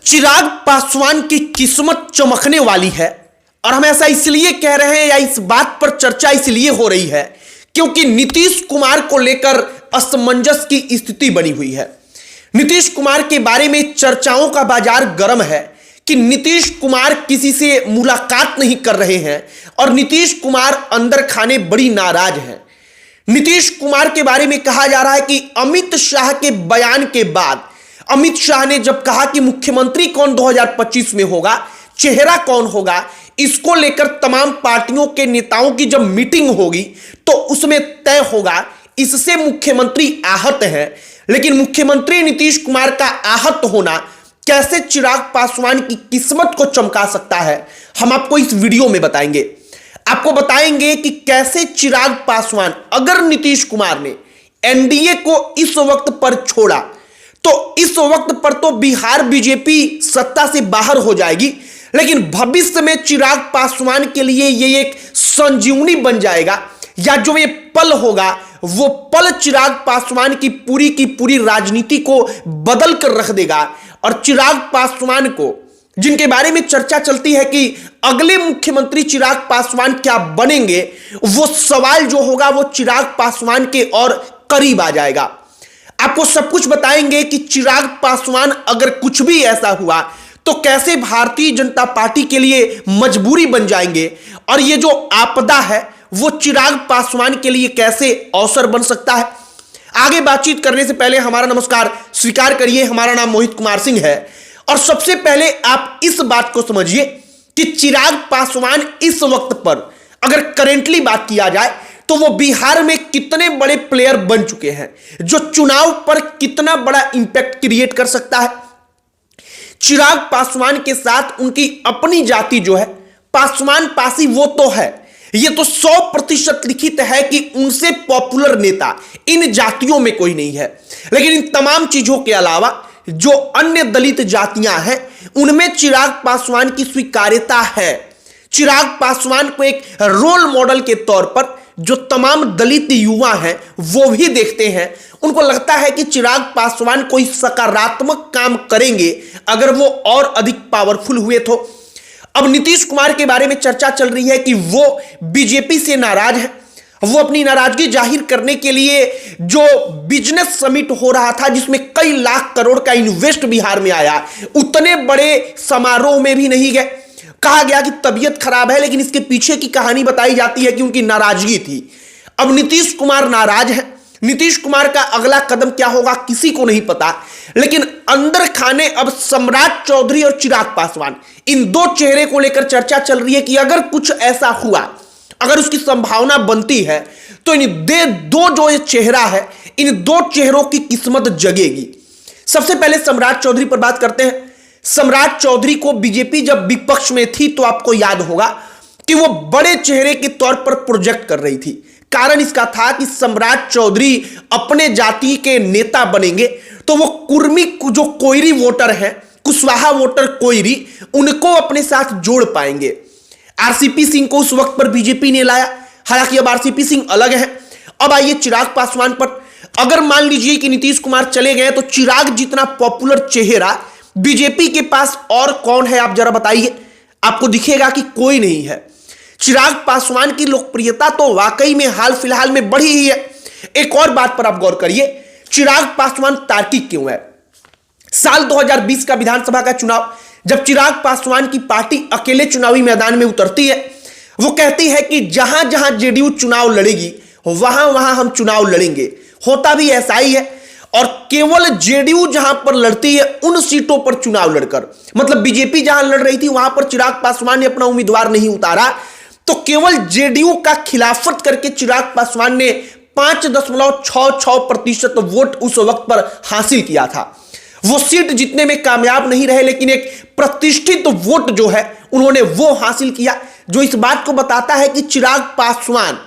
चिराग पासवान की किस्मत चमकने वाली है। और हम ऐसा इसलिए कह रहे हैं या इस बात पर चर्चा इसलिए हो रही है क्योंकि नीतीश कुमार को लेकर असमंजस की स्थिति बनी हुई है। नीतीश कुमार के बारे में चर्चाओं का बाजार गर्म है कि नीतीश कुमार किसी से मुलाकात नहीं कर रहे हैं और नीतीश कुमार अंदर खाने बड़ी नाराज हैं। नीतीश कुमार के बारे में कहा जा रहा है कि अमित शाह के बयान के बाद अमित शाह ने जब कहा कि मुख्यमंत्री कौन 2025 में होगा, चेहरा कौन होगा, इसको लेकर तमाम पार्टियों के नेताओं की जब मीटिंग होगी तो उसमें तय होगा। इससे मुख्यमंत्री आहत हैं, लेकिन मुख्यमंत्री नीतीश कुमार का आहत होना कैसे चिराग पासवान की किस्मत को चमका सकता है, हम आपको इस वीडियो में बताएंगे। आपको बताएंगे कि कैसे चिराग पासवान, अगर नीतीश कुमार ने एनडीए को इस वक्त पर छोड़ा तो इस वक्त पर तो बिहार बीजेपी सत्ता से बाहर हो जाएगी, लेकिन भविष्य में चिराग पासवान के लिए ये एक संजीवनी बन जाएगा, या जो ये पल होगा वो पल चिराग पासवान की पूरी राजनीति को बदल कर रख देगा। और चिराग पासवान को, जिनके बारे में चर्चा चलती है कि अगले मुख्यमंत्री चिराग पासवान क्या बनेंगे, वो सवाल जो होगा वो चिराग पासवान के और करीब आ जाएगा। आपको सब कुछ बताएंगे कि चिराग पासवान अगर कुछ भी ऐसा हुआ तो कैसे भारतीय जनता पार्टी के लिए मजबूरी बन जाएंगे, और ये जो आपदा है वो चिराग पासवान के लिए कैसे अवसर बन सकता है। आगे बातचीत करने से पहले हमारा नमस्कार स्वीकार करिए। हमारा नाम मोहित कुमार सिंह है और सबसे पहले आप इस बात को समझिए कि चिराग पासवान इस वक्त पर अगर करेंटली बात किया जाए तो वो बिहार में कितने बड़े प्लेयर बन चुके हैं, जो चुनाव पर कितना बड़ा इंपैक्ट क्रिएट कर सकता है। चिराग पासवान के साथ उनकी अपनी जाति जो है पासवान पासी, वो तो है, ये तो 100% लिखित है कि उनसे पॉपुलर नेता इन जातियों में कोई नहीं है। लेकिन इन तमाम चीजों के अलावा जो अन्य दलित जातियां हैं उनमें चिराग पासवान की स्वीकार्यता है। चिराग पासवान को एक रोल मॉडल के तौर पर जो तमाम दलित युवा हैं वो भी देखते हैं। उनको लगता है कि चिराग पासवान कोई सकारात्मक काम करेंगे अगर वो और अधिक पावरफुल हुए तो। अब नीतीश कुमार के बारे में चर्चा चल रही है कि वो बीजेपी से नाराज है। वो अपनी नाराजगी जाहिर करने के लिए जो बिजनेस समिट हो रहा था जिसमें कई लाख करोड़ का इन्वेस्ट बिहार में आया, उतने बड़े समारोह में भी नहीं गए। कहा गया कि तबीयत खराब है, लेकिन इसके पीछे की कहानी बताई जाती है कि उनकी नाराजगी थी। अब नीतीश कुमार नाराज है। नीतीश कुमार का अगला कदम क्या होगा किसी को नहीं पता, लेकिन अंदर खाने अब सम्राट चौधरी और चिराग पासवान, इन दो चेहरे को लेकर चर्चा चल रही है कि अगर कुछ ऐसा हुआ, अगर उसकी संभावना बनती है तो इन दो जो ये चेहरा है, इन दो चेहरों की किस्मत जगेगी। सबसे पहले सम्राट चौधरी पर बात करते हैं। सम्राट चौधरी को बीजेपी जब विपक्ष में थी तो आपको याद होगा कि वो बड़े चेहरे के तौर पर प्रोजेक्ट कर रही थी। कारण इसका था कि सम्राट चौधरी अपने जाति के नेता बनेंगे तो वो कुर्मी जो कोयरी वोटर हैं, कुशवाहा वोटर कोयरी, उनको अपने साथ जोड़ पाएंगे। आरसीपी सिंह को उस वक्त पर बीजेपी ने लाया, हालांकि अब आरसीपी सिंह अलग है। अब आइए चिराग पासवान पर। अगर मान लीजिए कि नीतीश कुमार चले गए तो चिराग जितना पॉपुलर चेहरा बीजेपी के पास और कौन है, आप जरा बताइए। आपको दिखेगा कि कोई नहीं है। चिराग पासवान की लोकप्रियता तो वाकई में हाल फिलहाल में बढ़ी ही है। एक और बात पर आप गौर करिए, चिराग पासवान तार्किक क्यों है। साल 2020 का विधानसभा का चुनाव, जब चिराग पासवान की पार्टी अकेले चुनावी मैदान में उतरती है, वो कहती है कि जहां जहां जेडीयू चुनाव लड़ेगी वहां वहां हम चुनाव लड़ेंगे। होता भी ऐसा ही है, और केवल जेडीयू जहां पर लड़ती है उन सीटों पर चुनाव लड़कर, मतलब बीजेपी जहां लड़ रही थी वहां पर चिराग पासवान ने अपना उम्मीदवार नहीं उतारा, तो केवल जेडीयू का खिलाफत करके चिराग पासवान ने 5.66% वोट उस वक्त पर हासिल किया था। वो सीट जीतने में कामयाब नहीं रहे, लेकिन एक प्रतिष्ठित वोट जो है उन्होंने वो हासिल किया, जो इस बात को बताता है कि चिराग पासवान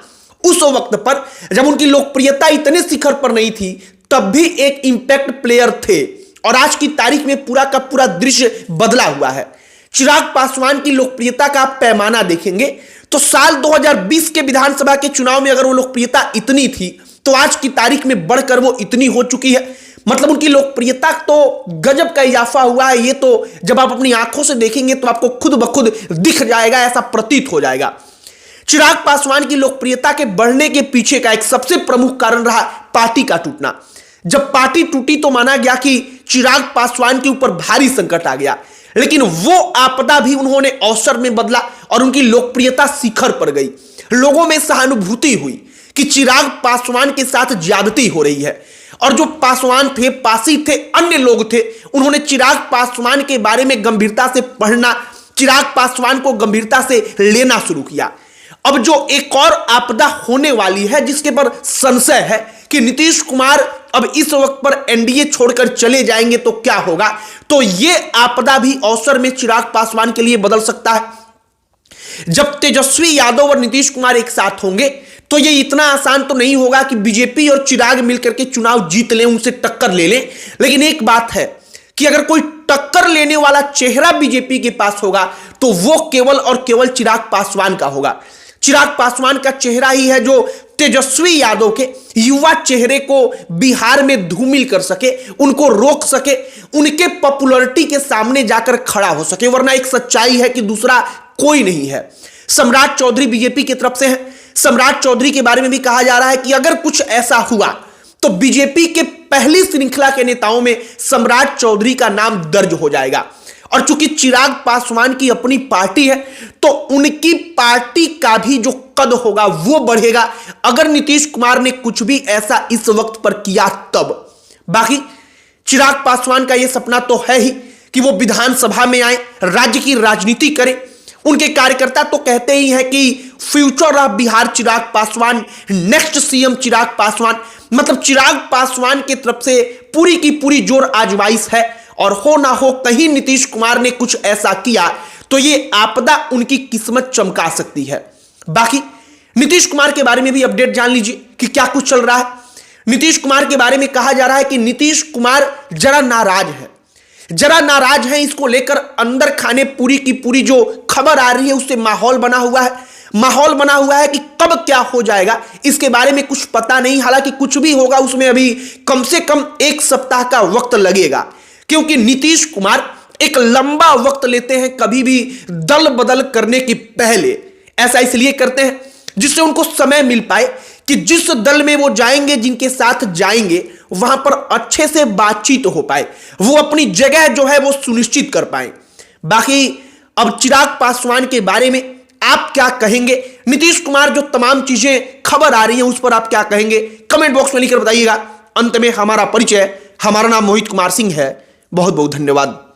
उस वक्त पर जब उनकी लोकप्रियता इतने शिखर पर नहीं थी तब भी एक इंपैक्ट प्लेयर थे। और आज की तारीख में पूरा का पूरा दृश्य बदला हुआ है। चिराग पासवान की लोकप्रियता का आप पैमाना देखेंगे तो साल 2020 के विधानसभा के चुनाव में अगर वो लोकप्रियता इतनी थी तो आज की तारीख में बढ़कर वो इतनी हो चुकी है। मतलब उनकी लोकप्रियता तो गजब का इजाफा हुआ है। ये तो जब आप अपनी आंखों से देखेंगे तो आपको खुद ब खुद दिख जाएगा, ऐसा प्रतीत हो जाएगा। चिराग पासवान की लोकप्रियता के बढ़ने के पीछे का एक सबसे प्रमुख कारण रहा पार्टी का टूटना। जब पार्टी टूटी तो माना गया कि चिराग पासवान के ऊपर भारी संकट आ गया, लेकिन वो आपदा भी उन्होंने अवसर में बदला और उनकी लोकप्रियता शिखर पर गई। लोगों में सहानुभूति हुई कि चिराग पासवान के साथ ज्यादती हो रही है, और जो पासवान थे, पासी थे, अन्य लोग थे, उन्होंने चिराग पासवान के बारे में गंभीरता से पढ़ना, चिराग पासवान को गंभीरता से लेना शुरू किया। अब जो एक और आपदा होने वाली है जिसके पर संशय है कि नीतीश कुमार अब इस वक्त पर एनडीए छोड़कर चले जाएंगे तो क्या होगा, तो यह आपदा भी अवसर में चिराग पासवान के लिए बदल सकता है। जब तेजस्वी यादव और नीतीश कुमार एक साथ होंगे तो यह इतना आसान तो नहीं होगा कि बीजेपी और चिराग मिलकर के चुनाव जीत लें, उनसे टक्कर ले लें। लेकिन एक बात है कि अगर कोई टक्कर लेने वाला चेहरा बीजेपी के पास होगा तो वो केवल और केवल चिराग पासवान का होगा। चिराग पासवान का चेहरा ही है जो तेजस्वी यादव के युवा चेहरे को बिहार में धूमिल कर सके, उनको रोक सके, उनके पॉपुलैरिटी के सामने जाकर खड़ा हो सके। वरना एक सच्चाई है कि दूसरा कोई नहीं है। सम्राट चौधरी बीजेपी की तरफ से है। सम्राट चौधरी के बारे में भी कहा जा रहा है कि अगर कुछ ऐसा हुआ तो बीजेपी के पहली श्रृंखला के नेताओं में सम्राट चौधरी का नाम दर्ज हो जाएगा। और चूंकि चिराग पासवान की अपनी पार्टी है तो उनकी पार्टी का भी जो कद होगा वो बढ़ेगा अगर नीतीश कुमार ने कुछ भी ऐसा इस वक्त पर किया तब। बाकी चिराग पासवान का यह सपना तो है ही कि वो विधानसभा में आए, राज्य की राजनीति करें। उनके कार्यकर्ता तो कहते ही हैं कि future of Bihar Chirag Paswan, next CM Chirag Paswan. मतलब चिराग पासवान की तरफ से पूरी की पूरी जोर आजमाइश है, और हो ना हो कहीं नीतीश कुमार ने कुछ ऐसा किया तो ये आपदा उनकी किस्मत चमका सकती है। बाकी नीतीश कुमार के बारे में भी अपडेट जान लीजिए कि क्या कुछ चल रहा है। नीतीश कुमार के बारे में कहा जा रहा है कि नीतीश कुमार जरा नाराज है। इसको लेकर अंदर खाने पूरी की पूरी जो खबर आ रही है उससे माहौल बना हुआ है कि कब क्या हो जाएगा इसके बारे में कुछ पता नहीं। हालांकि कुछ भी होगा उसमें अभी कम से कम एक सप्ताह का वक्त लगेगा, क्योंकि नीतीश कुमार एक लंबा वक्त लेते हैं कभी भी दल बदल करने के पहले। ऐसा इसलिए करते हैं जिससे उनको समय मिल पाए कि जिस दल में वो जाएंगे, जिनके साथ जाएंगे, वहां पर अच्छे से बातचीत हो पाए, वो अपनी जगह जो है वो सुनिश्चित कर पाए। बाकी अब चिराग पासवान के बारे में आप क्या कहेंगे? नीतीश कुमार जो तमाम चीजें खबर आ रही है उस पर आप क्या कहेंगे? कमेंट बॉक्स में लिखकर बताइएगा। अंत में हमारा परिचय, हमारा नाम मोहित कुमार सिंह है। बहुत बहुत धन्यवाद।